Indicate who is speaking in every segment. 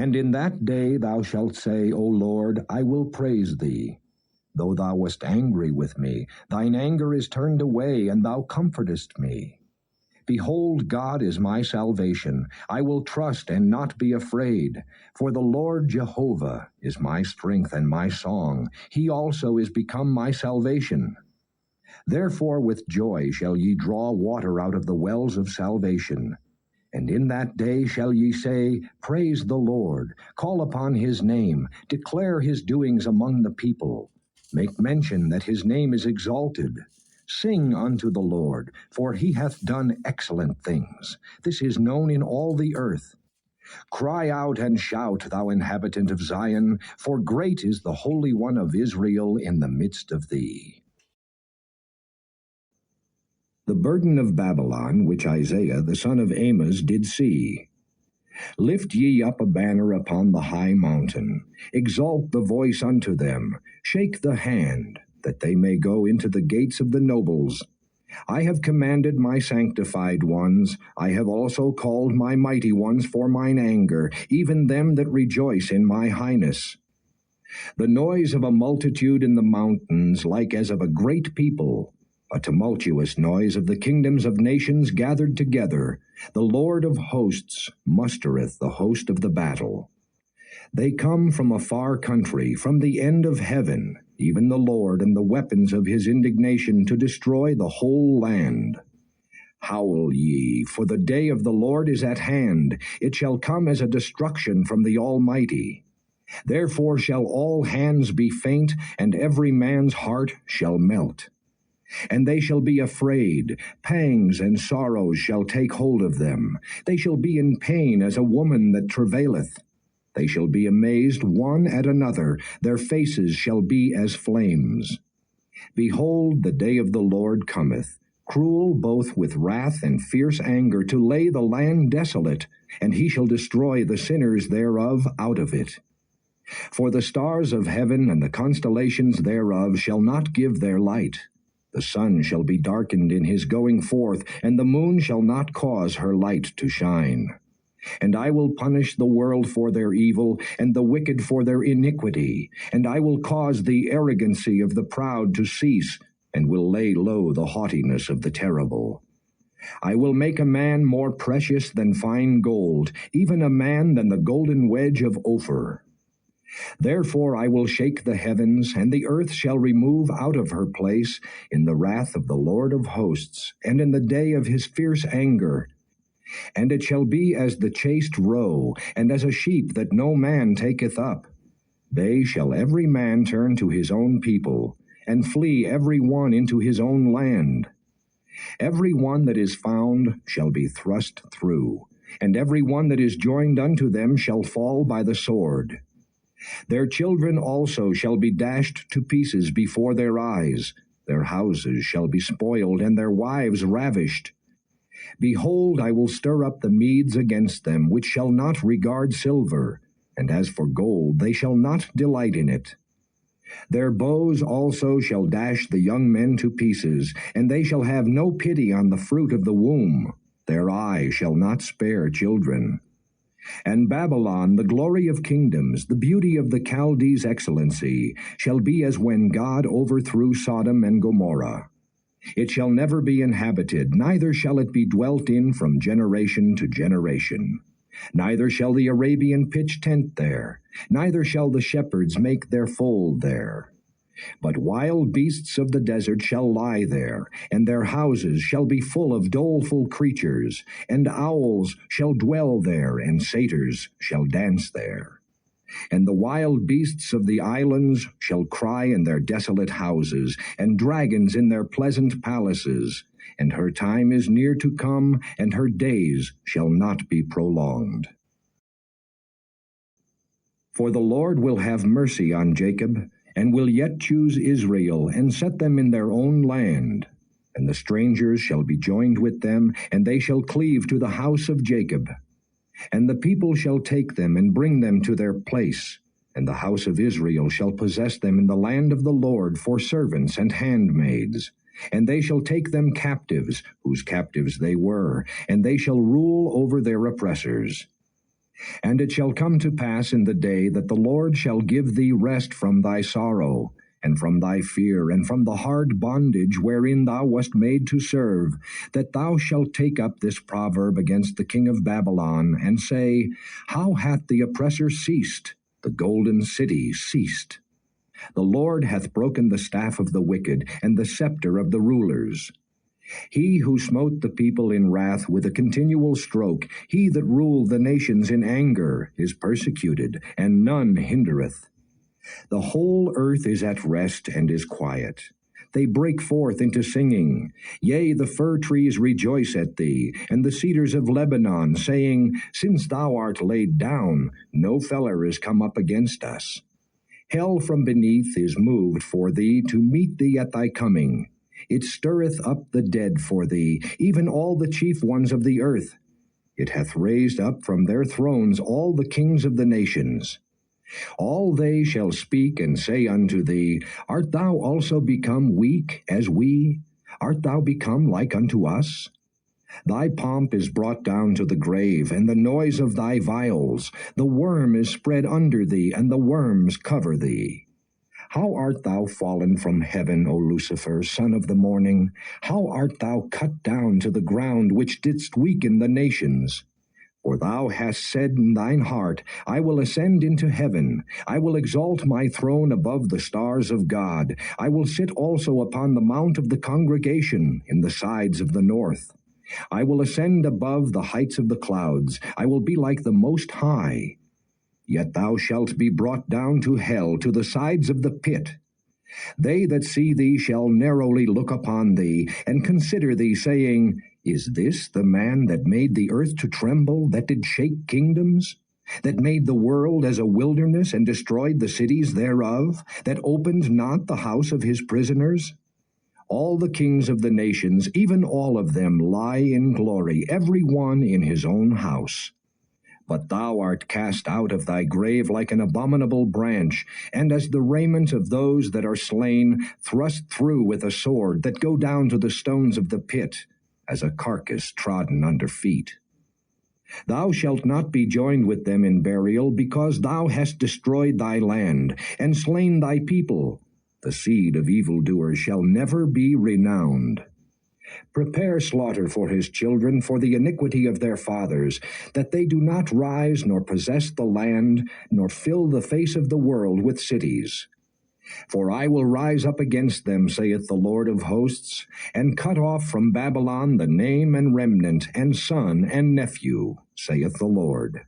Speaker 1: And in that day thou shalt say, O Lord, I will praise thee. Though thou wast angry with me, thine anger is turned away, and thou comfortest me. Behold, God is my salvation. I will trust and not be afraid. For the Lord Jehovah is my strength and my song. He also is become my salvation. Therefore with joy shall ye draw water out of the wells of salvation. And in that day shall ye say, Praise the Lord, call upon his name, declare his doings among the people. Make mention that his name is exalted. Sing unto the Lord, for he hath done excellent things. This is known in all the earth. Cry out and shout, thou inhabitant of Zion, for great is the Holy One of Israel in the midst of thee. The burden of Babylon, which Isaiah the son of Amos did see. Lift ye up a banner upon the high mountain. Exalt the voice unto them. Shake the hand, that they may go into the gates of the nobles. I have commanded my sanctified ones. I have also called my mighty ones for mine anger, even them that rejoice in my highness. The noise of a multitude in the mountains, like as of a great people, a tumultuous noise of the kingdoms of nations gathered together. The Lord of hosts mustereth the host of the battle. They come from a far country, from the end of heaven, even the Lord and the weapons of his indignation to destroy the whole land. Howl ye, for the day of the Lord is at hand. It shall come as a destruction from the Almighty. Therefore shall all hands be faint, and every man's heart shall melt. And they shall be afraid, pangs and sorrows shall take hold of them. They shall be in pain as a woman that travaileth. They shall be amazed one at another, their faces shall be as flames. Behold, the day of the Lord cometh, cruel both with wrath and fierce anger, to lay the land desolate, and he shall destroy the sinners thereof out of it. For the stars of heaven and the constellations thereof shall not give their light. The sun shall be darkened in his going forth, and the moon shall not cause her light to shine. And I will punish the world for their evil, and the wicked for their iniquity. And I will cause the arrogancy of the proud to cease, and will lay low the haughtiness of the terrible. I will make a man more precious than fine gold, even a man than the golden wedge of Ophir. Therefore I will shake the heavens, and the earth shall remove out of her place in the wrath of the Lord of hosts, and in the day of his fierce anger. And it shall be as the chased roe, and as a sheep that no man taketh up. They shall every man turn to his own people, and flee every one into his own land. Every one that is found shall be thrust through, and every one that is joined unto them shall fall by the sword. Their children also shall be dashed to pieces before their eyes. Their houses shall be spoiled, and their wives ravished. Behold, I will stir up the Medes against them, which shall not regard silver, and as for gold, they shall not delight in it. Their bows also shall dash the young men to pieces, and they shall have no pity on the fruit of the womb. Their eye shall not spare children. And Babylon, the glory of kingdoms, the beauty of the Chaldees' excellency, shall be as when God overthrew Sodom and Gomorrah. It shall never be inhabited, neither shall it be dwelt in from generation to generation. Neither shall the Arabian pitch tent there, neither shall the shepherds make their fold there. But wild beasts of the desert shall lie there, and their houses shall be full of doleful creatures, and owls shall dwell there, and satyrs shall dance there. And the wild beasts of the islands shall cry in their desolate houses, and dragons in their pleasant palaces. And her time is near to come, and her days shall not be prolonged. For the Lord will have mercy on Jacob, and will yet choose Israel, and set them in their own land. And the strangers shall be joined with them, and they shall cleave to the house of Jacob. And the people shall take them, and bring them to their place. And the house of Israel shall possess them in the land of the Lord for servants and handmaids. And they shall take them captives, whose captives they were, and they shall rule over their oppressors. And it shall come to pass in the day that the Lord shall give thee rest from thy sorrow, and from thy fear, and from the hard bondage wherein thou wast made to serve, that thou shalt take up this proverb against the king of Babylon, and say, How hath the oppressor ceased? The golden city ceased. The Lord hath broken the staff of the wicked, and the scepter of the rulers. He who smote the people in wrath with a continual stroke, he that ruled the nations in anger, is persecuted, and none hindereth. The whole earth is at rest and is quiet. They break forth into singing. Yea, the fir trees rejoice at thee, and the cedars of Lebanon, saying, Since thou art laid down, no feller is come up against us. Hell from beneath is moved for thee to meet thee at thy coming. It stirreth up the dead for thee, even all the chief ones of the earth. It hath raised up from their thrones all the kings of the nations. All they shall speak and say unto thee, Art thou also become weak as we? Art thou become like unto us? Thy pomp is brought down to the grave, and the noise of thy viols. The worm is spread under thee, and the worms cover thee. How art thou fallen from heaven, O Lucifer, son of the morning? How art thou cut down to the ground, which didst weaken the nations? For thou hast said in thine heart, I will ascend into heaven. I will exalt my throne above the stars of God. I will sit also upon the mount of the congregation in the sides of the north. I will ascend above the heights of the clouds. I will be like the Most High. Yet thou shalt be brought down to hell, to the sides of the pit. They that see thee shall narrowly look upon thee, and consider thee, saying, Is this the man that made the earth to tremble, that did shake kingdoms? That made the world as a wilderness, and destroyed the cities thereof? That opened not the house of his prisoners? All the kings of the nations, even all of them, lie in glory, every one in his own house. But thou art cast out of thy grave like an abominable branch, and as the raiment of those that are slain, thrust through with a sword, that go down to the stones of the pit, as a carcass trodden under feet. Thou shalt not be joined with them in burial, because thou hast destroyed thy land, and slain thy people. The seed of evildoers shall never be renowned. Prepare slaughter for his children for the iniquity of their fathers, that they do not rise nor possess the land, nor fill the face of the world with cities. For I will rise up against them, saith the Lord of hosts, and cut off from Babylon the name and remnant, and son and nephew, saith the Lord.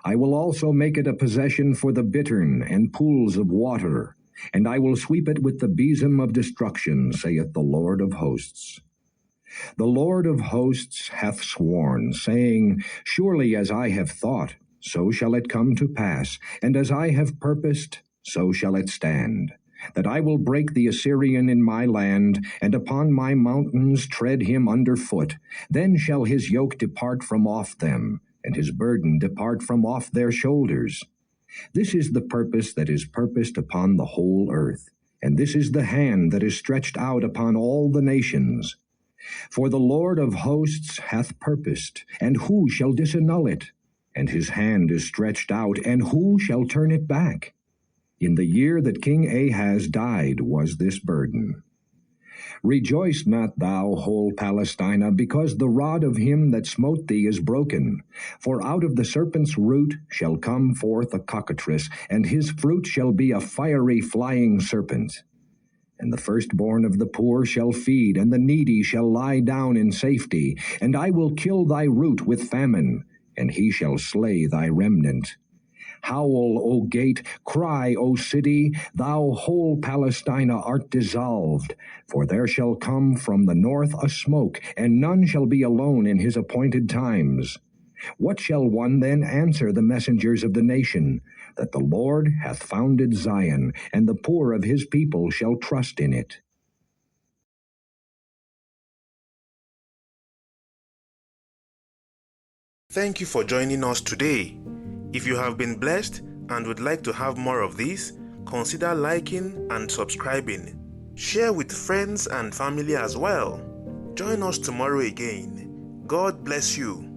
Speaker 1: I will also make it a possession for the bittern and pools of water, and I will sweep it with the besom of destruction, saith the Lord of hosts. The Lord of hosts hath sworn, saying, Surely as I have thought, so shall it come to pass, and as I have purposed, so shall it stand, that I will break the Assyrian in my land, and upon my mountains tread him under foot. Then shall his yoke depart from off them, and his burden depart from off their shoulders. This is the purpose that is purposed upon the whole earth, and this is the hand that is stretched out upon all the nations. For the Lord of hosts hath purposed, and who shall disannul it? And his hand is stretched out, and who shall turn it back? In the year that King Ahaz died was this burden. Rejoice not thou, whole Palestina, because the rod of him that smote thee is broken. For out of the serpent's root shall come forth a cockatrice, and his fruit shall be a fiery flying serpent. And the firstborn of the poor shall feed, and the needy shall lie down in safety. And I will kill thy root with famine, and he shall slay thy remnant. Howl, O gate, cry, O city, thou whole Palestina art dissolved. For there shall come from the north a smoke, and none shall be alone in his appointed times. What shall one then answer the messengers of the nation? That the Lord hath founded Zion, and the poor of his people shall trust in it.
Speaker 2: Thank you for joining us today. If you have been blessed and would like to have more of this, consider liking and subscribing. Share with friends and family as well. Join us tomorrow again. God bless you.